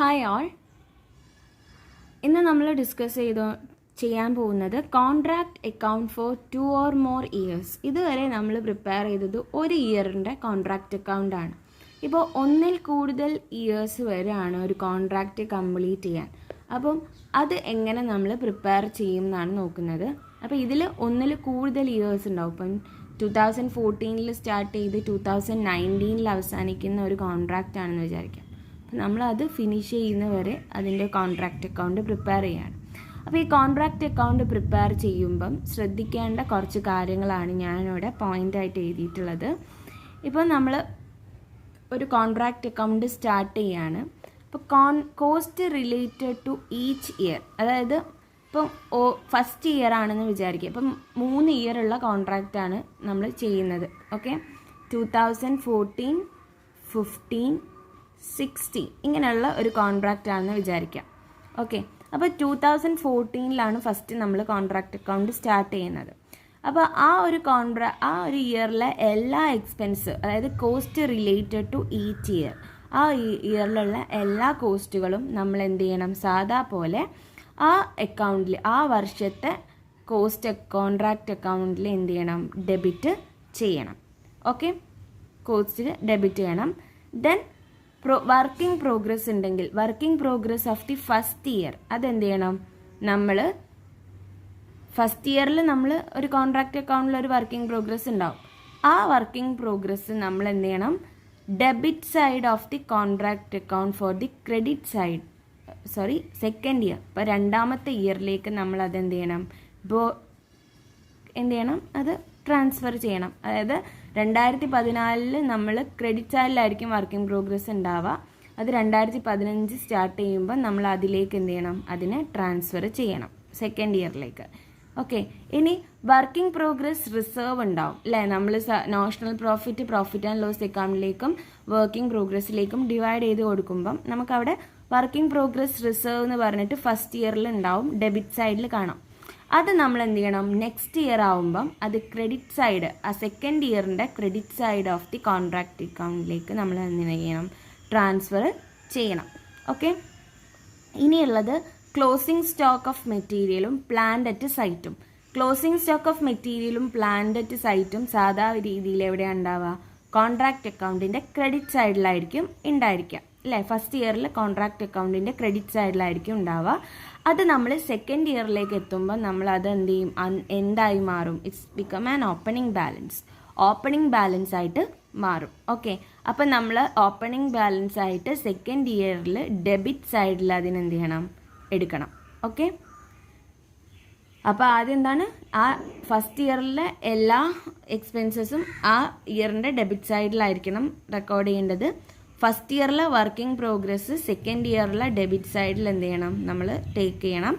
Hi all. ഇന്ന് നമ്മൾ ചെയ്യാൻ പോകുന്നത് contract account four 2 or more years. ഇതുവരെ നമ്മൾ പ്രിപ്പയർ ചെയ്തത് ഒരു ഇയറിൻ്റെ കോൺട്രാക്റ്റ് അക്കൗണ്ടാണ്. ഇപ്പോൾ ഒന്നിൽ കൂടുതൽ ഇയേഴ്സ് വരെയാണ് ഒരു കോൺട്രാക്റ്റ് കംപ്ലീറ്റ് ചെയ്യാൻ. അപ്പം അത് എങ്ങനെ നമ്മൾ പ്രിപ്പയർ ചെയ്യും എന്നാണ് നോക്കുന്നത്. അപ്പോൾ ഇതിൽ ഒന്നിൽ കൂടുതൽ ഇയേഴ്സ് ഉണ്ടാവും. ഇപ്പം 2014 സ്റ്റാർട്ട് ചെയ്ത് 2019 അവസാനിക്കുന്ന ഒരു കോൺട്രാക്റ്റ് ആണെന്ന് വിചാരിക്കാം. നമ്മളത് ഫിനിഷ് ചെയ്യുന്നവരെ അതിൻ്റെ കോൺട്രാക്റ്റ് അക്കൗണ്ട് പ്രിപ്പയർ ചെയ്യാണ്. അപ്പോൾ ഈ കോൺട്രാക്റ്റ് അക്കൗണ്ട് പ്രിപ്പയർ ചെയ്യുമ്പം ശ്രദ്ധിക്കേണ്ട കുറച്ച് കാര്യങ്ങളാണ് ഞാനിവിടെ പോയിൻ്റായിട്ട് എഴുതിയിട്ടുള്ളത്. ഇപ്പോൾ നമ്മൾ ഒരു കോൺട്രാക്റ്റ് അക്കൗണ്ട് സ്റ്റാർട്ട് ചെയ്യാണ്. ഇപ്പോൾ cost related to each year, അതായത് ഇപ്പം ഫസ്റ്റ് ഇയർ ആണെന്ന് വിചാരിക്കുക. ഇപ്പം 3 ഇയറുള്ള കോൺട്രാക്റ്റാണ് നമ്മൾ ചെയ്യുന്നത്. ഓക്കെ, 2014, 15, 60 ഇങ്ങനെയുള്ള ഒരു കോൺട്രാക്റ്റ് ആണെന്ന് വിചാരിക്കാം. ഓക്കെ, അപ്പോൾ 2014 ഫസ്റ്റ് നമ്മൾ കോൺട്രാക്റ്റ് അക്കൗണ്ട് സ്റ്റാർട്ട് ചെയ്യുന്നത്. അപ്പോൾ ആ ഒരു ഇയറിലെ എല്ലാ എക്സ്പെൻസ്, അതായത് cost related to each year, ആ ഇയറിലുള്ള എല്ലാ കോസ്റ്റുകളും നമ്മൾ എന്ത് ചെയ്യണം, സാധാ പോലെ ആ അക്കൗണ്ടിൽ, ആ വർഷത്തെ കോൺട്രാക്റ്റ് അക്കൗണ്ടിൽ എന്ത് ചെയ്യണം, ഡെബിറ്റ് ചെയ്യണം. ഓക്കെ, കോസ്റ്റ് ഡെബിറ്റ് ചെയ്യണം. ദെൻ വർക്കിംഗ് പ്രോഗ്രസ് ഉണ്ടെങ്കിൽ working progress of the first year അതെന്ത് ചെയ്യണം, നമ്മൾ ഫസ്റ്റ് ഇയറിൽ നമ്മൾ ഒരു കോൺട്രാക്റ്റ് അക്കൗണ്ടിൽ ഒരു വർക്കിംഗ് പ്രോഗ്രസ് ഉണ്ടാവും. ആ വർക്കിംഗ് പ്രോഗ്രസ് നമ്മൾ എന്ത് ചെയ്യണം, debit side of the contract account for the credit side, second year. ഇപ്പോൾ രണ്ടാമത്തെ ഇയറിലേക്ക് നമ്മൾ അതെന്ത് ചെയ്യണം, അത് ട്രാൻസ്ഫർ ചെയ്യണം. അതായത് 2014 നമ്മൾ ക്രെഡിറ്റ് സൈഡിലായിരിക്കും വർക്കിംഗ് പ്രോഗ്രസ് ഉണ്ടാവുക. അത് 2015 സ്റ്റാർട്ട് ചെയ്യുമ്പോൾ നമ്മൾ അതിലേക്ക് എന്ത് ചെയ്യണം, അതിനെ ട്രാൻസ്ഫർ ചെയ്യണം സെക്കൻഡ് ഇയറിലേക്ക്. ഓക്കെ, ഇനി വർക്കിംഗ് പ്രോഗ്രസ് റിസർവ് ഉണ്ടാവും അല്ലേ. നമ്മൾ നാഷണൽ പ്രോഫിറ്റ് ആൻഡ് ലോസ് അക്കൗണ്ടിലേക്കും വർക്കിംഗ് പ്രോഗ്രസ്സിലേക്കും ഡിവൈഡ് ചെയ്ത് കൊടുക്കുമ്പം നമുക്കവിടെ വർക്കിംഗ് പ്രോഗ്രസ് റിസർവ് എന്ന് പറഞ്ഞിട്ട് ഫസ്റ്റ് ഇയറിൽ ഉണ്ടാവും, ഡെബിറ്റ് സൈഡിൽ കാണാം. അത് നമ്മൾ എന്ത് ചെയ്യണം, നെക്സ്റ്റ് ഇയർ ആവുമ്പം അത് ക്രെഡിറ്റ് സൈഡ്, ആ സെക്കൻഡ് ഇയറിൻ്റെ credit side of the contract അക്കൗണ്ടിലേക്ക് നമ്മൾ എന്ത് ചെയ്യണം, ട്രാൻസ്ഫർ ചെയ്യണം. ഓക്കെ, ഇനിയുള്ളത് ക്ലോസിംഗ് സ്റ്റോക്ക് ഓഫ് മെറ്റീരിയലും പ്ലാന്റ് അറ്റ് സൈറ്റും. ക്ലോസിംഗ് സ്റ്റോക്ക് ഓഫ് മെറ്റീരിയലും പ്ലാന്റ് അറ്റ് സൈറ്റും സാധാ രീതിയിൽ എവിടെയാണ് ഉണ്ടാവുക, കോൺട്രാക്റ്റ് അക്കൗണ്ടിൻ്റെ ക്രെഡിറ്റ് സൈഡിലായിരിക്കും ഉണ്ടായിരിക്കുക അല്ലേ. ഫസ്റ്റ് ഇയറിൽ കോൺട്രാക്റ്റ് അക്കൗണ്ടിൻ്റെ ക്രെഡിറ്റ് സൈഡിലായിരിക്കും ഉണ്ടാവുക. അത് നമ്മൾ സെക്കൻഡ് ഇയറിലേക്ക് എത്തുമ്പോൾ നമ്മൾ അത് എന്ത് ചെയ്യും, എന്തായി മാറും, it's become an opening balance ആയിട്ട് മാറും. ഓക്കെ, അപ്പം നമ്മൾ ഓപ്പണിംഗ് ബാലൻസ് ആയിട്ട് സെക്കൻഡ് ഇയറിൽ ഡെബിറ്റ് സൈഡിൽ അതിനെന്ത് ചെയ്യണം, എടുക്കണം. ഓക്കെ, അപ്പോൾ ആദ്യം എന്താണ്, ആ ഫസ്റ്റ് ഇയറിലെ എല്ലാ എക്സ്പെൻസസും ആ ഇയറിൻ്റെ ഡെബിറ്റ് സൈഡിലായിരിക്കണം റെക്കോർഡ് ചെയ്യേണ്ടത്. ഫസ്റ്റ് ഇയറിലെ വർക്കിംഗ് പ്രോഗ്രസ് സെക്കൻഡ് ഇയറിലെ ഡെബിറ്റ് സൈഡിൽ എന്ത് ചെയ്യണം, നമ്മൾ ടേക്ക് ചെയ്യണം.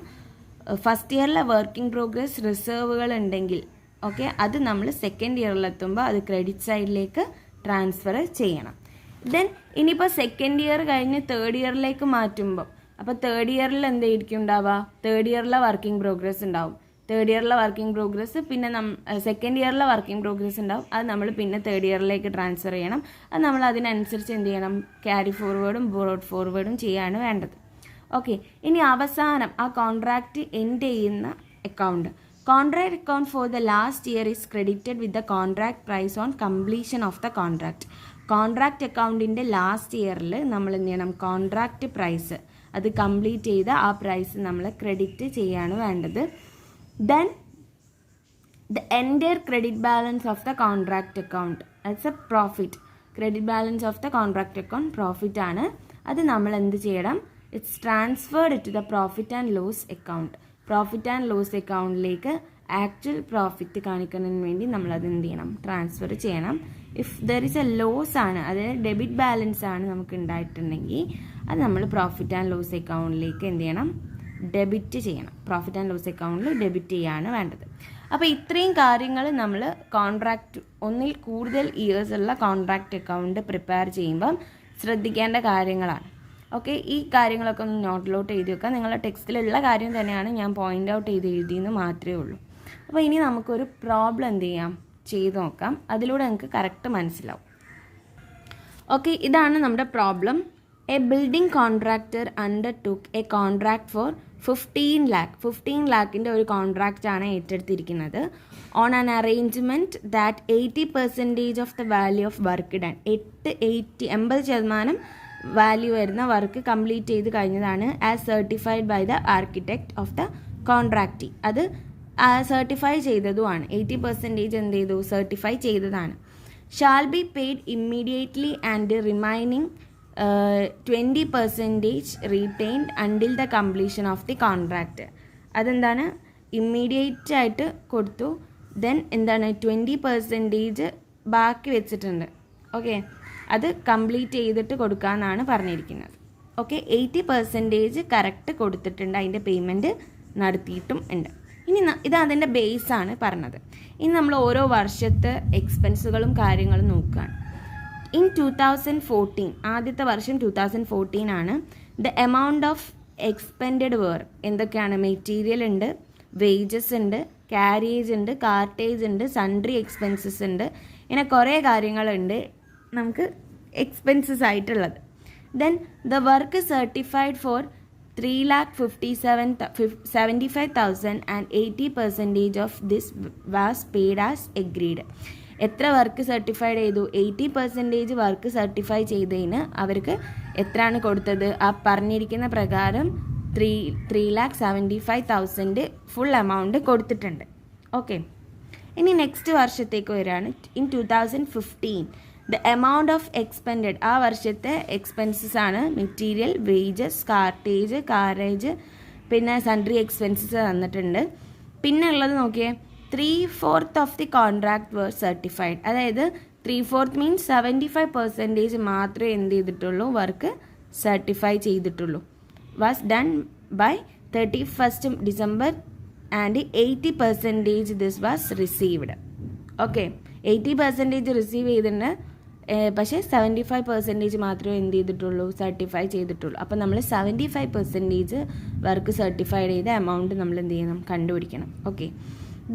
ഫസ്റ്റ് ഇയറിലെ വർക്കിംഗ് പ്രോഗ്രസ് റിസർവുകൾ ഉണ്ടെങ്കിൽ ഓക്കെ, അത് നമ്മൾ സെക്കൻഡ് ഇയറിലെത്തുമ്പോൾ അത് ക്രെഡിറ്റ് സൈഡിലേക്ക് ട്രാൻസ്ഫർ ചെയ്യണം. ദെൻ ഇനിയിപ്പോൾ സെക്കൻഡ് ഇയർ കഴിഞ്ഞ് തേർഡ് ഇയറിലേക്ക് മാറ്റുമ്പോൾ, അപ്പോൾ തേർഡ് ഇയറിൽ എന്തായിരിക്കും ഉണ്ടാവുക, തേർഡ് ഇയറിലെ വർക്കിംഗ് പ്രോഗ്രസ് ഉണ്ടാവും. തേർഡ് ഇയറിലെ വർക്കിംഗ് പ്രോഗ്രസ് പിന്നെ സെക്കൻഡ് ഇയറിലെ വർക്കിംഗ് പ്രോഗ്രസ് ഉണ്ടാവും. അത് നമ്മൾ പിന്നെ തേർഡ് ഇയറിലേക്ക് ട്രാൻസ്ഫർ ചെയ്യണം. അത് നമ്മൾ അതിനനുസരിച്ച് എന്ത് ചെയ്യണം, ക്യാരി ഫോർവേഡും ബ്രോഡ് ഫോർവേഡും ചെയ്യാണ് വേണ്ടത്. ഓക്കെ, ഇനി അവസാനം ആ കോൺട്രാക്റ്റ് എൻഡ് ചെയ്യുന്ന account, contract account for the last year is credited with the contract price on completion of the contract. Contract അക്കൗണ്ടിൻ്റെ ലാസ്റ്റ് ഇയറിൽ നമ്മൾ എന്ത് ചെയ്യണം, കോൺട്രാക്റ്റ് പ്രൈസ്, അത് കംപ്ലീറ്റ് ചെയ്ത ആ പ്രൈസ് നമ്മൾ ക്രെഡിറ്റ് ചെയ്യാണ് വേണ്ടത്. Then the entire credit balance of the contract account, that's a profit. Credit balance of the contract account profit ആണ്. അത് നമ്മൾ എന്ത് ചെയ്യണം, it's transferred to the profit and loss account. Profit and loss അക്കൗണ്ടിലേക്ക് actual profit കാണിക്കുന്നതിന് വേണ്ടി നമ്മൾ അത് എന്ത് ചെയ്യണം, ട്രാൻസ്ഫർ ചെയ്യണം. If there is a loss ആണ്, അതായത് ഡെബിറ്റ് ബാലൻസ് ആണ് നമുക്ക് ഉണ്ടായിട്ടുണ്ടെങ്കിൽ അത് നമ്മൾ പ്രോഫിറ്റ് ആൻഡ് ലോസ് അക്കൗണ്ടിലേക്ക് എന്ത് ചെയ്യണം, ഡെബിറ്റ് ചെയ്യണം. പ്രോഫിറ്റ് ആൻഡ് ലോസ് അക്കൗണ്ടിൽ ഡെബിറ്റ് ചെയ്യാണ് വേണ്ടത്. അപ്പോൾ ഇത്രയും കാര്യങ്ങൾ നമ്മൾ ഒന്നിൽ കൂടുതൽ ഇയേഴ്സ് ഉള്ള കോൺട്രാക്റ്റ് അക്കൗണ്ട് പ്രിപ്പയർ ചെയ്യുമ്പം ശ്രദ്ധിക്കേണ്ട കാര്യങ്ങളാണ്. ഓക്കെ, ഈ കാര്യങ്ങളൊക്കെ ഒന്ന് നോട്ടിലോട്ട് എഴുതി വെക്കാം. നിങ്ങളുടെ ടെക്സ്റ്റിലുള്ള കാര്യം തന്നെയാണ് ഞാൻ പോയിൻ്റ് ഔട്ട് ചെയ്ത് എഴുതിയെന്ന് മാത്രമേ ഉള്ളൂ. അപ്പോൾ ഇനി നമുക്കൊരു പ്രോബ്ലം എന്ത് ചെയ്യാം, ചെയ്ത് നോക്കാം. അതിലൂടെ നമുക്ക് കറക്റ്റ് മനസ്സിലാവും. ഓക്കെ, ഇതാണ് നമ്മുടെ problem. A building contractor undertook a contract for 15 ലാഖിൻ്റെ ഒരു കോൺട്രാക്റ്റാണ് ഏറ്റെടുത്തിരിക്കുന്നത് on an arrangement that 80% of the value of work done. 80% value വരുന്ന വർക്ക് കംപ്ലീറ്റ് ചെയ്ത് കഴിഞ്ഞതാണ് as certified by the architect of the contractee. അത് സർട്ടിഫൈ ചെയ്തതുമാണ്. 80% എന്ത് ചെയ്തു? സർട്ടിഫൈ ചെയ്തതാണ്. Shall be paid immediately and remaining 20% retained until the completion of the contract. അതെന്താണ്? Immediate ആയിട്ട് കൊടുത്തു, ദെൻ എന്താണ് 20% ബാക്കി വെച്ചിട്ടുണ്ട്. ഓക്കെ, അത് കംപ്ലീറ്റ് ചെയ്തിട്ട് കൊടുക്കാമെന്നാണ് പറഞ്ഞിരിക്കുന്നത്. ഓക്കെ, 80% കറക്റ്റ് കൊടുത്തിട്ടുണ്ട്, അതിൻ്റെ പേയ്മെൻറ്റ് നടത്തിയിട്ടും ഉണ്ട്. ഇനി ഇത് അതിൻ്റെ ബേസാണ് പറഞ്ഞത്. ഇനി നമ്മൾ ഓരോ വർഷത്തെ എക്സ്പെൻസുകളും കാര്യങ്ങളും നോക്കുകയാണ്. ഇൻ 2014, ആദ്യത്തെ വർഷം 2014 ആണ്. ദ എമൗണ്ട് ഓഫ് എക്സ്പെൻഡഡ് എന്തൊക്കെയാണ്? മെറ്റീരിയൽ ഉണ്ട്, വേജസ് ഉണ്ട്, ക്യാരേജ് ഉണ്ട്, കാർട്ടേജ് ഉണ്ട്, സൺട്രി എക്സ്പെൻസസ് ഉണ്ട്, ഇങ്ങനെ കുറേ കാര്യങ്ങളുണ്ട് നമുക്ക് എക്സ്പെൻസസ് ആയിട്ടുള്ളത്. Then the work certified for 3,75,000 and 80% of this was paid as agreed. എത്ര വർക്ക് സർട്ടിഫൈഡ് ചെയ്തു? 80% വർക്ക് സർട്ടിഫൈ ചെയ്തതിന് അവർക്ക് എത്രയാണ് കൊടുത്തത്? ആ പറഞ്ഞിരിക്കുന്ന പ്രകാരം 3,75,000 ഫുൾ എമൗണ്ട് കൊടുത്തിട്ടുണ്ട്. ഓക്കെ, ഇനി നെക്സ്റ്റ് വർഷത്തേക്ക് വരികയാണ്. In 2015 the amount of expended, ആ വർഷത്തെ എക്സ്പെൻസസ് ആണ് മെറ്റീരിയൽ, വേജസ്, കാർട്ടേജ്, കാരേജ്, പിന്നെ സൺട്രി എക്സ്പെൻസസ് തന്നിട്ടുണ്ട്. പിന്നെ ഉള്ളത് നോക്കിയേ, 3/4 of the contract were certified. അതായത് 3/4 മീൻസ് 75% മാത്രമേ എന്ത് ചെയ്തിട്ടുള്ളൂ? വർക്ക് സർട്ടിഫൈ ചെയ്തിട്ടുള്ളൂ. Was done by 31st December and 80% this was received. Okay, 80% receive ചെയ്തിട്ടുണ്ട്, പക്ഷേ 75% മാത്രമേ എന്ത് ചെയ്തിട്ടുള്ളൂ? സർട്ടിഫൈ ചെയ്തിട്ടുള്ളൂ. അപ്പോൾ നമ്മൾ 75% വർക്ക് സർട്ടിഫൈഡ് ചെയ്ത എമൗണ്ട് നമ്മൾ എന്ത് ചെയ്യണം? കണ്ടുപിടിക്കണം. Okay,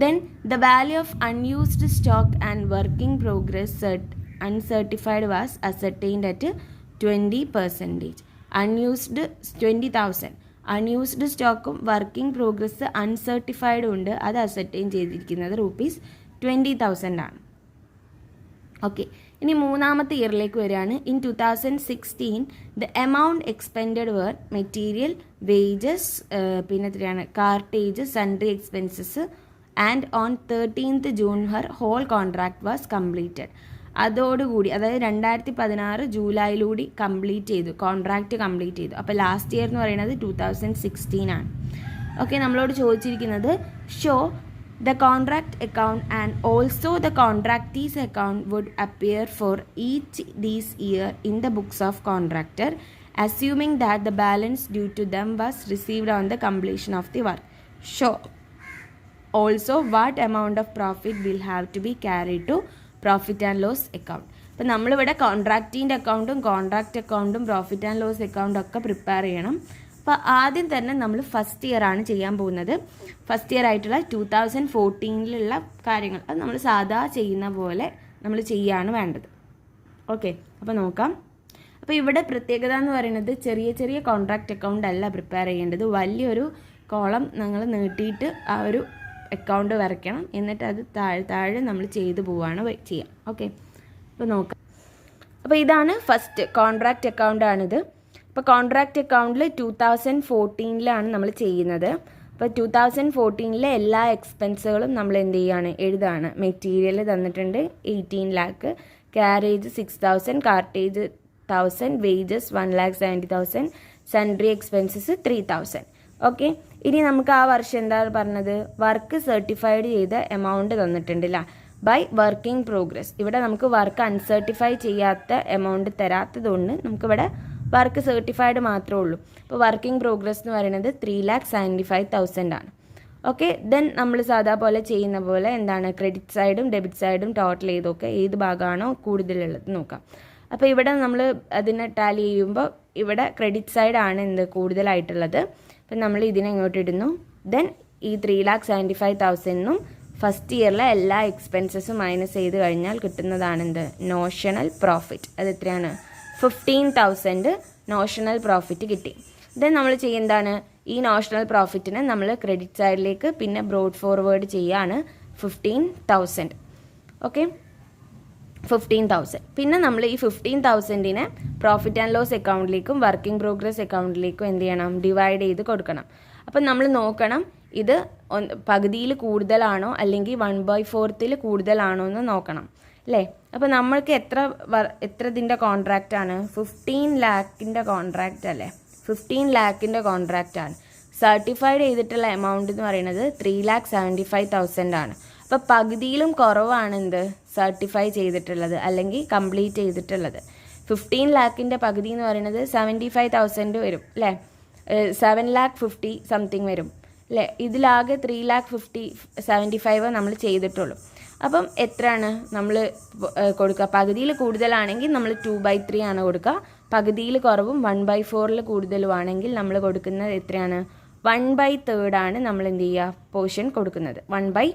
then the value of unused stock and working progress uncertified was ascertained at 20%. Unused 20,000. Unused സ്റ്റോക്കും വർക്കിംഗ് പ്രോഗ്രസ് അൺസർട്ടിഫൈഡും ഉണ്ട്. അത് അസർട്ടൈൻ ചെയ്തിരിക്കുന്നത് ₹20,000 ആണ്. ഓക്കെ, ഇനി മൂന്നാമത്തെ ഇയറിലേക്ക് വരികയാണ്. In 2016 the amount expended were material, wages, പിന്നെ എത്രയാണ്? Cartage, sundry expenses and on 13th June her whole contract was completed. അതോടുകൂടി, അതായത് 2016 ജൂലൈയിലൂടെ കംപ്ലീറ്റ് ചെയ്തു, കോൺട്രാക്റ്റ് കംപ്ലീറ്റ് ചെയ്തു. അപ്പോൾ ലാസ്റ്റ് ഇയർ എന്ന് പറയുന്നത് 2016 ആണ്. ഓക്കെ, നമ്മളോട് ചോദിച്ചിരിക്കുന്നത് show the contract account and also the contractee's account would appear for each these year in the books of contractor assuming that the balance due to them was received on the completion of the work. Show also what amount of profit will have to be carry to profit and loss account. അപ്പോൾ നമ്മളിവിടെ കോൺട്രാക്റ്റിൻ്റെ അക്കൗണ്ടും contract അക്കൗണ്ടും profit and loss അക്കൗണ്ടും ഒക്കെ prepare ചെയ്യണം. അപ്പോൾ ആദ്യം തന്നെ നമ്മൾ ഫസ്റ്റ് ഇയർ ആണ് ചെയ്യാൻ പോകുന്നത്. ഫസ്റ്റ് ഇയർ ആയിട്ടുള്ള 2014 കാര്യങ്ങൾ അത് നമ്മൾ സാധാ ചെയ്യുന്ന പോലെ നമ്മൾ ചെയ്യുകയാണ് വേണ്ടത്. ഓക്കെ, അപ്പോൾ നോക്കാം. അപ്പോൾ ഇവിടെ പ്രത്യേകത എന്ന് പറയുന്നത് ചെറിയ ചെറിയ കോൺട്രാക്റ്റ് അക്കൗണ്ട് അല്ല പ്രിപ്പയർ ചെയ്യേണ്ടത്. വലിയൊരു കോളം നിങ്ങൾ നീട്ടിയിട്ട് ആ ഒരു അക്കൗണ്ട് വരയ്ക്കണം. എന്നിട്ട് അത് താഴെ നമ്മൾ ചെയ്തു പോവുകയാണ് ചെയ്യാം. ഓക്കെ, അപ്പോൾ നോക്കാം. അപ്പോൾ ഇതാണ് ഫസ്റ്റ് കോൺട്രാക്റ്റ് അക്കൗണ്ടാണിത്. അപ്പോൾ കോൺട്രാക്റ്റ് അക്കൗണ്ടിൽ 2014 നമ്മൾ ചെയ്യുന്നത്. അപ്പോൾ 2014 എല്ലാ എക്സ്പെൻസുകളും നമ്മൾ എന്ത് ചെയ്യുകയാണ്? എഴുതാണ്. മെറ്റീരിയൽ തന്നിട്ടുണ്ട് 18 lakh, carriage 6,000, cartage 1,000, wages 1,70,000, sundry expenses 3,000. Okay, ഇനി നമുക്ക് ആ വർഷം എന്താ പറഞ്ഞത്? വർക്ക് സർട്ടിഫൈഡ് ചെയ്ത എമൗണ്ട് തന്നിട്ടുണ്ടല്ല ബൈ വർക്കിംഗ് പ്രോഗ്രസ്. ഇവിടെ നമുക്ക് വർക്ക് അൺസർട്ടിഫൈ ചെയ്യാത്ത എമൗണ്ട് തരാത്തതുകൊണ്ട് നമുക്കിവിടെ വർക്ക് സർട്ടിഫൈഡ് മാത്രമേ ഉള്ളൂ. അപ്പോൾ വർക്കിംഗ് പ്രോഗ്രസ് എന്ന് പറയുന്നത് 3,75,000 ആണ്. ഓക്കെ, ദെൻ നമ്മൾ സാധാ പോലെ ചെയ്യുന്ന പോലെ എന്താണ്? ക്രെഡിറ്റ് സൈഡും ഡെബിറ്റ് സൈഡും ടോട്ടൽ ചെയ്തൊക്കെ ഏത് ഭാഗമാണോ കൂടുതലുള്ളത് നോക്കാം. അപ്പോൾ ഇവിടെ നമ്മൾ അതിനെ ടാലി ചെയ്യുമ്പോൾ ഇവിടെ ക്രെഡിറ്റ് സൈഡാണ് എന്ത് കൂടുതലായിട്ടുള്ളത്. അപ്പം നമ്മൾ ഇതിനെ ഇങ്ങോട്ട് ഇടുന്നു. ദെൻ ഈ 3,75,000 ഫസ്റ്റ് ഇയറിലെ എല്ലാ എക്സ്പെൻസസും മൈനസ് ചെയ്ത് കഴിഞ്ഞാൽ കിട്ടുന്നതാണ് എന്ത്? Notional profit. അത് എത്രയാണ്? 15,000 നോഷണൽ പ്രോഫിറ്റ് കിട്ടി. ദെൻ നമ്മൾ ചെയ്യുന്നതാണ്, ഈ നോഷണൽ പ്രോഫിറ്റിനെ നമ്മൾ ക്രെഡിറ്റ് സൈഡിലേക്ക് പിന്നെ ബ്രോഡ് ഫോർവേഡ് ചെയ്യാണ് 15,000. ഓക്കെ, 15,000. പിന്നെ നമ്മൾ ഈ 15,000നെ പ്രോഫിറ്റ് ആൻഡ് ലോസ് അക്കൗണ്ടിലേക്കും വർക്കിംഗ് പ്രോഗ്രസ് അക്കൗണ്ടിലേക്കും എന്ത് ചെയ്യണം, ഡിവൈഡ് ചെയ്ത് കൊടുക്കണം. അപ്പം നമ്മൾ നോക്കണം ഇത് പകുതിയിൽ കൂടുതലാണോ അല്ലെങ്കിൽ 1/4 കൂടുതലാണോ എന്ന് നോക്കണം അല്ലേ. അപ്പോൾ നമ്മൾക്ക് എത്ര ഇതിൻ്റെ കോൺട്രാക്റ്റാണ്, 15 lakhൻ്റെ കോൺട്രാക്റ്റ് അല്ലേ, 15 lakhൻ്റെ കോൺട്രാക്റ്റാണ്. സർട്ടിഫൈഡ് ചെയ്തിട്ടുള്ള എമൗണ്ട് എന്ന് പറയുന്നത് 3,75,000 ആണ്. അപ്പോൾ പകുതിയിലും കുറവാണ് എന്ത് സർട്ടിഫൈ ചെയ്തിട്ടുള്ളത് അല്ലെങ്കിൽ കംപ്ലീറ്റ് ചെയ്തിട്ടുള്ളത്. 15 lakhൻ്റെ പകുതി എന്ന് പറയുന്നത് 75,000 വരും അല്ലേ, 7,50,000 സംതിങ് വരും അല്ലേ. ഇതിലാകെ 3,50,75 നമ്മൾ ചെയ്തിട്ടുള്ളൂ. അപ്പം എത്രയാണ് നമ്മൾ കൊടുക്കുക, പകുതിയിൽ കൂടുതലാണെങ്കിൽ നമ്മൾ 2/3 ആണ് കൊടുക്കുക, പകുതിയിൽ കുറവും 1/4 കൂടുതലുമാണെങ്കിൽ നമ്മൾ കൊടുക്കുന്നത് എത്രയാണ്, 1/3 ആണ് നമ്മൾ എന്ത് ചെയ്യുക പോർഷൻ കൊടുക്കുന്നത്. 1/3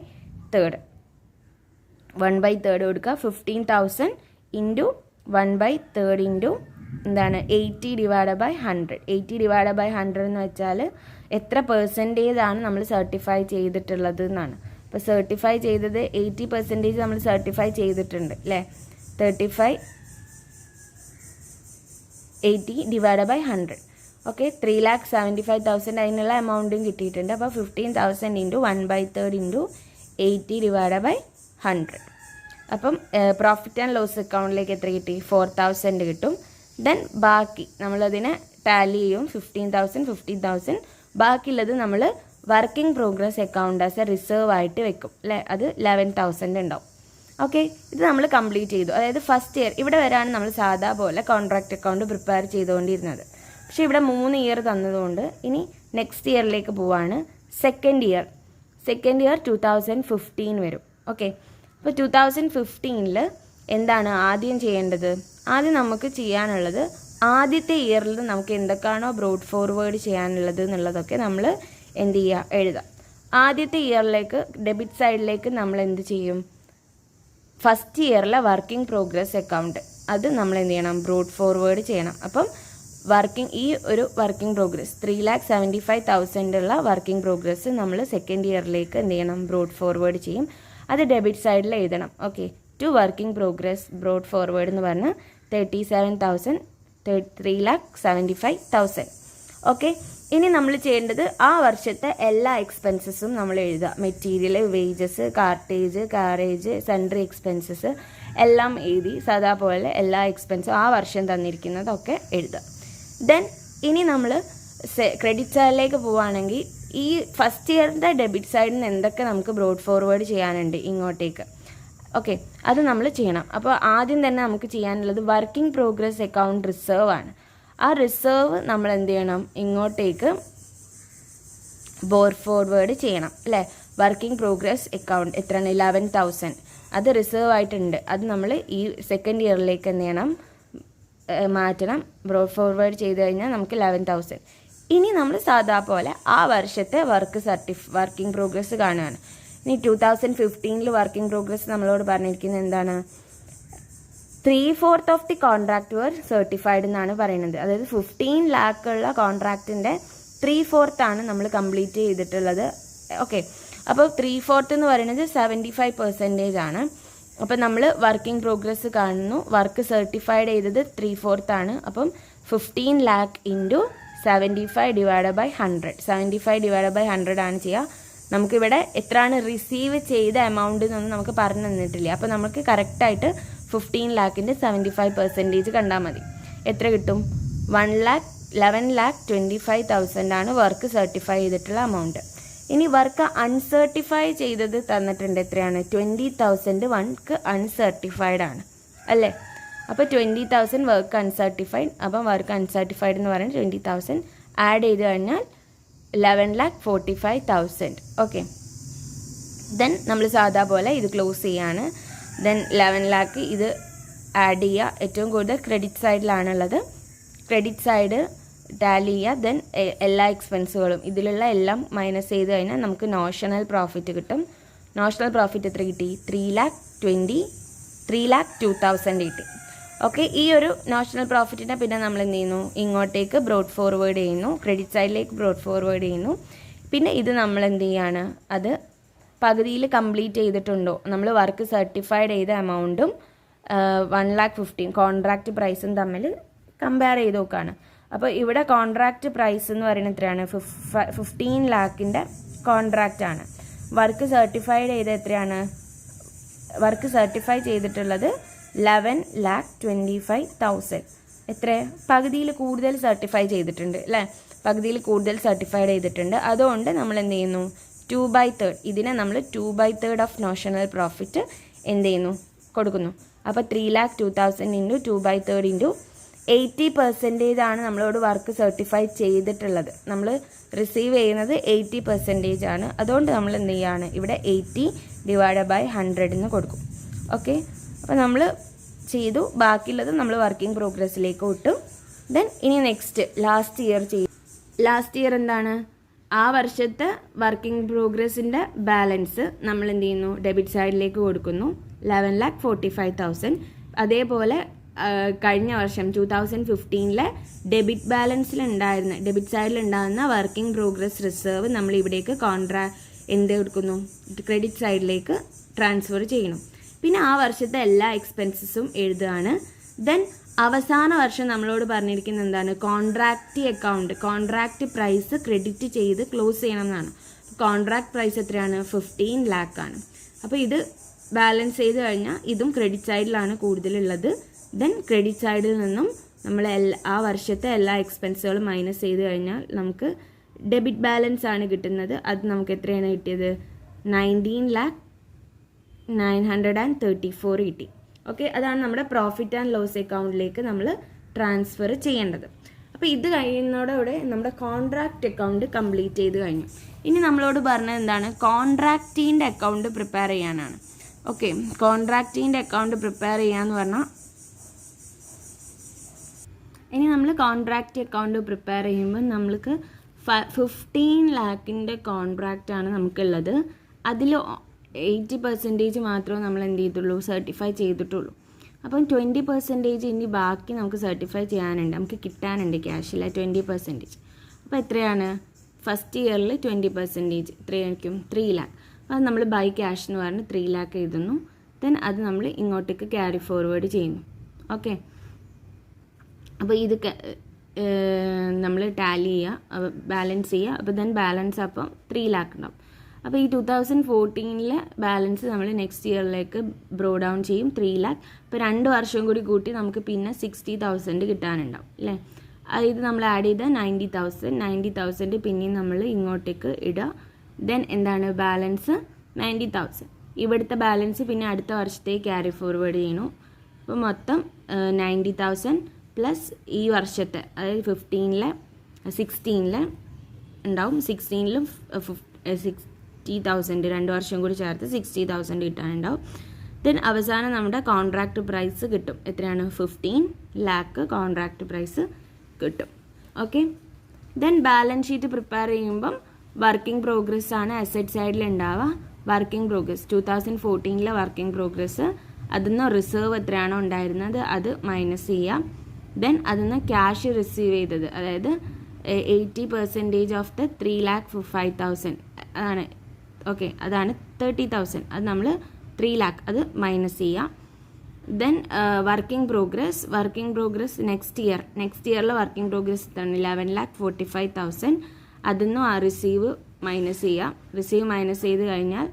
കൊടുക്കുക. 15,000 ഇൻറ്റു 1/3 ഇൻറ്റു എന്താണ് 80/100. 80/100 എന്ന് വെച്ചാൽ എത്ര പെർസെൻറ്റേജാണ് നമ്മൾ സർട്ടിഫൈ ചെയ്തിട്ടുള്ളത് എന്നാണ്. അപ്പോൾ സർട്ടിഫൈ ചെയ്തത് 80% നമ്മൾ സർട്ടിഫൈ ചെയ്തിട്ടുണ്ട് അല്ലേ. 80/100. ഓക്കെ, 3,75,000 അതിനുള്ള എമൗണ്ടും കിട്ടിയിട്ടുണ്ട്. അപ്പോൾ 15,000 ഇൻറ്റു 1/3 ഇൻറ്റു 80/100. അപ്പം പ്രോഫിറ്റ് ആൻഡ് ലോസ് അക്കൗണ്ടിലേക്ക് എത്ര കിട്ടി, 4,000 കിട്ടും. ദെൻ ബാക്കി നമ്മളതിനെ ടാലി ചെയ്യും, 15,000. ബാക്കിയുള്ളത് നമ്മൾ working progress account as A reserve ആയിട്ട് വെക്കും അല്ലേ, അത് 11,000 ഉണ്ടാവും. ഓക്കെ, ഇത് നമ്മൾ കംപ്ലീറ്റ് ചെയ്തു. അതായത് ഫസ്റ്റ് ഇയർ ഇവിടെ വരാണ് നമ്മൾ സാധാ പോലെ കോൺട്രാക്റ്റ് അക്കൗണ്ട് പ്രിപ്പയർ ചെയ്തുകൊണ്ടിരുന്നത്. പക്ഷേ ഇവിടെ 3 ഇയർ തന്നതുകൊണ്ട് ഇനി നെക്സ്റ്റ് ഇയറിലേക്ക് പോവാണ്. സെക്കൻഡ് ഇയർ 2015 വരും. ഓക്കെ, അപ്പോൾ 2015 എന്താണ് ആദ്യം ചെയ്യേണ്ടത്, ആദ്യം നമുക്ക് ചെയ്യാനുള്ളത് ആദ്യത്തെ ഇയറിൽ നമുക്ക് എന്തൊക്കെയാണോ ബ്രോഡ് ഫോർവേഡ് ചെയ്യാനുള്ളത് എന്നുള്ളതൊക്കെ നമ്മൾ എന്ത് ചെയ്യുക എഴുതാം. ആദ്യത്തെ ഇയറിലേക്ക് ഡെബിറ്റ് സൈഡിലേക്ക് നമ്മൾ എന്ത് ചെയ്യും, ഫസ്റ്റ് ഇയറിലെ വർക്കിംഗ് പ്രോഗ്രസ് അക്കൗണ്ട് അത് നമ്മൾ എന്ത് ചെയ്യണം, ബ്രോഡ് ഫോർവേഡ് ചെയ്യണം. അപ്പം ഈ ഒരു വർക്കിംഗ് പ്രോഗ്രസ് 3,75,000 ഉള്ള വർക്കിംഗ് പ്രോഗ്രസ് നമ്മൾ സെക്കൻഡ് ഇയറിലേക്ക് എന്ത് ചെയ്യണം, ബ്രോഡ് ഫോർവേഡ് ചെയ്യും. അത് ഡെബിറ്റ് സൈഡിൽ എഴുതണം. Okay, to working progress brought forward എന്ന് പറഞ്ഞാൽ 3,75,000. ഓക്കെ, ഇനി നമ്മൾ ചെയ്യേണ്ടത് ആ വർഷത്തെ എല്ലാ എക്സ്പെൻസസും നമ്മൾ എഴുതുക. മെറ്റീരിയൽ, വേജസ്, കാറേജ്, സൺട്രി എക്സ്പെൻസസ് എല്ലാം എഴുതി സാധാ പോലെ എല്ലാ എക്സ്പെൻസും ആ വർഷം തന്നിരിക്കുന്നതൊക്കെ എഴുതുക. ദെൻ ഇനി നമ്മൾ ക്രെഡിറ്റ് സൈഡിലേക്ക് പോവുകയാണെങ്കിൽ ഈ ഫസ്റ്റ് ഇയറിൻ്റെ ഡെബിറ്റ് സൈഡിൽ നിന്ന് എന്തൊക്കെ നമുക്ക് ബ്രോഡ് ഫോർവേഡ് ചെയ്യാനുണ്ട് ഇങ്ങോട്ടേക്ക്. ഓക്കെ, അത് നമ്മൾ ചെയ്യണം. അപ്പോൾ ആദ്യം തന്നെ നമുക്ക് ചെയ്യാനുള്ളത് വർക്കിംഗ് പ്രോഗ്രസ് അക്കൗണ്ട് റിസർവ് ആണ്. ആ റിസർവ് നമ്മൾ എന്ത് ചെയ്യണം, ഇങ്ങോട്ടേക്ക് ബ്രോഡ് ഫോർവേഡ് ചെയ്യണം അല്ലേ. വർക്കിംഗ് പ്രോഗ്രസ് അക്കൗണ്ട് എത്രയാണ്, 11,000 അത് റിസർവ് ആയിട്ടുണ്ട്. അത് നമ്മൾ ഈ സെക്കൻഡ് ഇയറിലേക്ക് എന്ത് ചെയ്യണം, മാറ്റണം. ബ്രോഡ് ഫോർവേഡ് ചെയ്ത് കഴിഞ്ഞാൽ നമുക്ക് 11,000. ഇനി നമ്മൾ സാധാ പോലെ ആ വർഷത്തെ വർക്കിംഗ് പ്രോഗ്രസ് കാണുകയാണ്. ഇനി 2015 വർക്കിംഗ് പ്രോഗ്രസ് നമ്മളോട് പറഞ്ഞിരിക്കുന്നത് എന്താണ്, 3/4 of the contract were certified എന്നാണ് പറയുന്നത്. അതായത് 15 lakh ഉള്ള കോൺട്രാക്റ്റിൻ്റെ 3/4 ആണ് നമ്മൾ കംപ്ലീറ്റ് ചെയ്തിട്ടുള്ളത്. ഓക്കെ, അപ്പോൾ 3/4 എന്ന് പറയുന്നത് 75% ആണ്. അപ്പം നമ്മൾ വർക്കിംഗ് പ്രോഗ്രസ് കാണുന്നു, വർക്ക് സർട്ടിഫൈഡ് ചെയ്തത് 3/4 ആണ്. അപ്പം 15 lakh ഇൻറ്റു 75/100. 75/100 ആണ് ചെയ്യുക. നമുക്കിവിടെ എത്രയാണ് റിസീവ് ചെയ്ത എമൗണ്ട് എന്നൊന്നും നമുക്ക് പറഞ്ഞു തന്നിട്ടില്ല. അപ്പോൾ നമുക്ക് കറക്റ്റായിട്ട് 15 lakhൻ്റെ 75% കണ്ടാൽ മതി. എത്ര കിട്ടും, 11,25,000 ആണ് വർക്ക് സർട്ടിഫൈ ചെയ്തിട്ടുള്ള എമൗണ്ട്. ഇനി വർക്ക് അൺസർട്ടിഫൈ ചെയ്തത് തന്നിട്ടുണ്ട്, എത്രയാണ്, 20,000 വർക്ക് അൺസർട്ടിഫൈഡ് ആണ് അല്ലേ. അപ്പോൾ 20,000 വർക്ക് അൺസർട്ടിഫൈഡ്. അപ്പം വർക്ക് അൺസർട്ടിഫൈഡ് എന്ന് പറയുന്നത് 20,000 ആഡ് ചെയ്ത് കഴിഞ്ഞാൽ 11,45,000. ഓക്കെ, ദെൻ നമ്മൾ സാധാ പോലെ ഇത് ക്ലോസ് ചെയ്യാണ്. ദെൻ 11 lakh ഇത് ആഡ് ചെയ്യുക. ഏറ്റവും കൂടുതൽ ക്രെഡിറ്റ് സൈഡിലാണുള്ളത്. ക്രെഡിറ്റ് സൈഡ് ടാലി ചെയ്യുക. ദെൻ എല്ലാ എക്സ്പെൻസുകളും ഇതിലുള്ള എല്ലാം മൈനസ് ചെയ്ത് കഴിഞ്ഞാൽ നമുക്ക് നോഷണൽ പ്രോഫിറ്റ് കിട്ടും. നോഷണൽ പ്രോഫിറ്റ് എത്ര കിട്ടി, 3,02,000 കിട്ടി. ഓക്കെ, ഈ ഒരു നോഷണൽ പ്രോഫിറ്റിനെ പിന്നെ നമ്മൾ എന്ത് ചെയ്യുന്നു, ഇങ്ങോട്ടേക്ക് ബ്രോഡ് ഫോർവേഡ് ചെയ്യുന്നു, ക്രെഡിറ്റ് സൈഡിലേക്ക് ബ്രോഡ് ഫോർവേഡ് ചെയ്യുന്നു. പിന്നെ ഇത് നമ്മൾ എന്ത് ചെയ്യാണ്, അത് പകുതിയിൽ കംപ്ലീറ്റ് ചെയ്തിട്ടുണ്ടോ, നമ്മൾ വർക്ക് സർട്ടിഫൈഡ് ചെയ്ത എമൗണ്ടും 1,15,000 കോൺട്രാക്റ്റ് പ്രൈസും തമ്മിൽ കമ്പയർ ചെയ്ത് നോക്കുകയാണ്. അപ്പോൾ ഇവിടെ കോൺട്രാക്റ്റ് പ്രൈസ് എന്ന് പറയുന്നത് എത്രയാണ്, 15 lakhൻ്റെ കോൺട്രാക്റ്റ് ആണ്. വർക്ക് സർട്ടിഫൈഡ് ചെയ്ത് എത്രയാണ്, വർക്ക് സർട്ടിഫൈ ചെയ്തിട്ടുള്ളത് 11,25,000. എത്ര, പകുതിയിൽ കൂടുതൽ സർട്ടിഫൈ ചെയ്തിട്ടുണ്ട് അല്ലേ, പകുതിയിൽ കൂടുതൽ സർട്ടിഫൈഡ് ചെയ്തിട്ടുണ്ട്. അതുകൊണ്ട് നമ്മൾ എന്ത് ചെയ്യുന്നു, 2/3, ഇതിനെ നമ്മൾ 2/3 ഓഫ് നോഷണൽ പ്രോഫിറ്റ് എന്ത് ചെയ്യുന്നു, കൊടുക്കുന്നു. അപ്പോൾ 3,02,000 ഇൻറ്റു 2/3 ഇൻറ്റു 80% ആണ് നമ്മളോട് വർക്ക് സർട്ടിഫൈ ചെയ്തിട്ടുള്ളത്. നമ്മൾ റിസീവ് ചെയ്യുന്നത് 80% ആണ്. അതുകൊണ്ട് നമ്മൾ എന്ത് ചെയ്യുകയാണ്, ഇവിടെ 80/100 എന്ന് കൊടുക്കും. ഓക്കെ, അപ്പോൾ നമ്മൾ ചെയ്തു, ബാക്കിയുള്ളത് നമ്മൾ വർക്കിംഗ് പ്രോഗ്രസ്സിലേക്ക് വിട്ടു. ദെൻ ഇനി നെക്സ്റ്റ് ലാസ്റ്റ് ഇയർ ചെയ്യും. ലാസ്റ്റ് ഇയർ എന്താണ്, ആ വർഷത്തെ വർക്കിംഗ് പ്രോഗ്രസിൻ്റെ ബാലൻസ് നമ്മൾ എന്ത് ചെയ്യുന്നു, ഡെബിറ്റ് സൈഡിലേക്ക് കൊടുക്കുന്നു, 11,45,000. അതേപോലെ കഴിഞ്ഞ വർഷം 2015 ഡെബിറ്റ് ബാലൻസിലുണ്ടായിരുന്ന, ഡെബിറ്റ് സൈഡിലുണ്ടാകുന്ന വർക്കിംഗ് പ്രോഗ്രസ് റിസർവ് നമ്മൾ ഇവിടേക്ക് എന്ത് കൊടുക്കുന്നു, ക്രെഡിറ്റ് സൈഡിലേക്ക് ട്രാൻസ്ഫർ ചെയ്യണം. പിന്നെ ആ വർഷത്തെ എല്ലാ എക്സ്പെൻസസും എഴുതുകയാണ്. ദെൻ അവസാന വർഷം നമ്മളോട് പറഞ്ഞിരിക്കുന്നത് എന്താണ്, contract account, contract price credit ചെയ്ത് ക്ലോസ് ചെയ്യണം എന്നാണ്. കോൺട്രാക്ട് പ്രൈസ് എത്രയാണ്, 15 lakh ആണ്. അപ്പോൾ ഇത് ബാലൻസ് ചെയ്ത് കഴിഞ്ഞാൽ ഇതും ക്രെഡിറ്റ് സൈഡിലാണ് കൂടുതലുള്ളത്. ദെൻ ക്രെഡിറ്റ് സൈഡിൽ നിന്നും നമ്മൾ ആ വർഷത്തെ എല്ലാ എക്സ്പെൻസുകളും മൈനസ് ചെയ്ത് കഴിഞ്ഞാൽ നമുക്ക് ഡെബിറ്റ് ബാലൻസ് ആണ് കിട്ടുന്നത്. അത് നമുക്ക് എത്രയാണ് കിട്ടിയത്, 19,934 കിട്ടി. ഓക്കെ, അതാണ് നമ്മുടെ പ്രോഫിറ്റ് ആൻഡ് ലോസ് അക്കൗണ്ടിലേക്ക് നമ്മൾ ട്രാൻസ്ഫർ ചെയ്യേണ്ടത്. അപ്പോൾ ഇത് കഴിയുന്നതോടെ നമ്മുടെ കോൺട്രാക്റ്റ് അക്കൗണ്ട് കംപ്ലീറ്റ് ചെയ്ത് കഴിഞ്ഞു. ഇനി നമ്മളോട് പറഞ്ഞത് എന്താണ്, കോൺട്രാക്റ്റിൻ്റെ അക്കൗണ്ട് പ്രിപ്പയർ ചെയ്യാനാണ്. ഓക്കെ, കോൺട്രാക്റ്റിൻ്റെ അക്കൗണ്ട് പ്രിപ്പയർ ചെയ്യാന്ന് പറഞ്ഞാൽ, ഇനി നമ്മൾ കോൺട്രാക്റ്റ് അക്കൗണ്ട് പ്രിപ്പയർ ചെയ്യുമ്പോൾ നമ്മൾക്ക് 15 lakhൻ്റെ കോൺട്രാക്റ്റാണ് നമുക്കുള്ളത്. അതിൽ 80% മാത്രമേ നമ്മൾ എന്ത് ചെയ്തിട്ടുള്ളൂ, സർട്ടിഫൈ ചെയ്തിട്ടുള്ളൂ. അപ്പം 20% ഇനി ബാക്കി നമുക്ക് സർട്ടിഫൈ ചെയ്യാനുണ്ട്, നമുക്ക് കിട്ടാനുണ്ട് ക്യാഷിൽ 20%. അപ്പോൾ എത്രയാണ്, ഫസ്റ്റ് ഇയറിൽ 20% എത്രയായിരിക്കും, 3 lakh. അത് നമ്മൾ ബൈ ക്യാഷ് എന്ന് പറഞ്ഞ് 3 lakh എഴുതുന്നു. ദെൻ അത് നമ്മൾ ഇങ്ങോട്ടേക്ക് ക്യാരി ഫോർവേഡ് ചെയ്യുന്നു. ഓക്കെ, അപ്പോൾ ഇത് നമ്മൾ ടാലി ചെയ്യുക, ബാലൻസ് ചെയ്യുക. അപ്പോൾ ദെൻ ബാലൻസ് അപ്പം 3 lakh ഉണ്ടാവും. അപ്പോൾ ഈ 2014 ബാലൻസ് നമ്മൾ നെക്സ്റ്റ് ഇയറിലേക്ക് ബ്രോ ഡൗൺ ചെയ്യും, 3 lakh. അപ്പോൾ 2 വർഷം കൂടി കൂട്ടി നമുക്ക് പിന്നെ 60,000 കിട്ടാനുണ്ടാവും അല്ലേ. ഇത് നമ്മൾ ആഡ് ചെയ്ത 90,000 പിന്നെയും നമ്മൾ ഇങ്ങോട്ടേക്ക് ഇടുക. ദെൻ എന്താണ് ബാലൻസ് 90,000. ഇവിടുത്തെ ബാലൻസ് പിന്നെ അടുത്ത വർഷത്തേക്ക് ക്യാരി ഫോർവേഡ് ചെയ്യണു. അപ്പോൾ മൊത്തം 90,000 പ്ലസ് ഈ വർഷത്തെ, അതായത് 15 16 ഉണ്ടാവും. 16 60,000 2 വർഷം കൂടി ചേർത്ത് 60,000 കിട്ടാനുണ്ടാവും. ദെൻ അവസാനം നമ്മുടെ കോൺട്രാക്റ്റ് പ്രൈസ് കിട്ടും. എത്രയാണ്, 15 lakh കോൺട്രാക്റ്റ് പ്രൈസ് കിട്ടും. Okay, then balance sheet prepare ചെയ്യുമ്പം വർക്കിംഗ് പ്രോഗ്രസ് ആണ് അസറ്റ് സൈഡിൽ ഉണ്ടാവുക. വർക്കിംഗ് പ്രോഗ്രസ് 2014 വർക്കിംഗ് പ്രോഗ്രസ്, അതിന്ന് റിസർവ് എത്രയാണോ ഉണ്ടായിരുന്നത് അത് മൈനസ് ചെയ്യാം. ദെൻ അതിന്ന് ക്യാഷ് റിസീവ് ചെയ്തത്, അതായത് 80% ഓഫ് ദ 3,05,000 അതാണ്. ഓക്കെ, അതാണ് 30,000. അത് നമ്മൾ 3 lakh അത് മൈനസ് ചെയ്യാം. ദെൻ വർക്കിംഗ് പ്രോഗ്രസ് നെക്സ്റ്റ് ഇയറിൽ വർക്കിംഗ് പ്രോഗ്രസ് എത്താണ്, 11,45,000. അതിന്നും ആ റിസീവ് മൈനസ് ചെയ്യാം. റിസീവ് മൈനസ് ചെയ്ത് കഴിഞ്ഞാൽ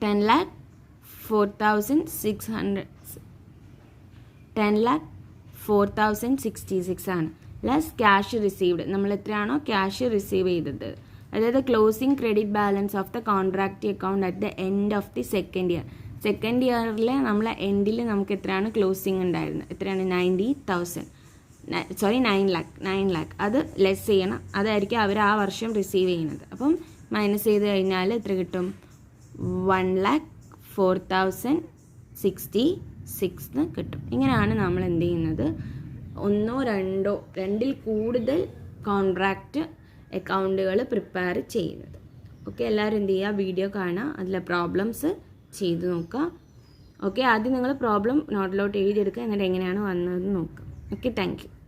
10,04,066 ആണ്. ലെസ് ക്യാഷ് റിസീവ്ഡ്, നമ്മൾ എത്രയാണോ ക്യാഷ് റിസീവ് ചെയ്തത്, അതായത് closing credit balance of the contract account at the end of the second year. Second ഇയറിൽ നമ്മൾ എൻഡിൽ നമുക്ക് എത്രയാണ് ക്ലോസിംഗ് ഉണ്ടായിരുന്നത്, എത്രയാണ് 90,000 9 lakh. അത് ലെസ് ചെയ്യണം, അതായിരിക്കും അവർ ആ വർഷം റിസീവ് ചെയ്യുന്നത്. അപ്പം മൈനസ് ചെയ്ത് കഴിഞ്ഞാൽ എത്ര കിട്ടും, 1,04,066 കിട്ടും. ഇങ്ങനെയാണ് നമ്മൾ എന്ത് ചെയ്യുന്നത്, 1 2 2ൽ കൂടുതൽ കോൺട്രാക്റ്റ് അക്കൗണ്ടുകൾ പ്രിപ്പയർ ചെയ്യുന്നത്. ഓക്കെ, എല്ലാവരും എന്ത് ചെയ്യുക, വീഡിയോ കാണുക, അതിലെ പ്രോബ്ലംസ് ചെയ്ത് നോക്കുക. ഓക്കെ, ആദ്യം നിങ്ങൾ പ്രോബ്ലം നോട്ടിലോട്ട് എഴുതിയെടുക്കുക, എന്നിട്ട് എങ്ങനെയാണ് വന്നതെന്ന് നോക്കുക. Okay, thank you.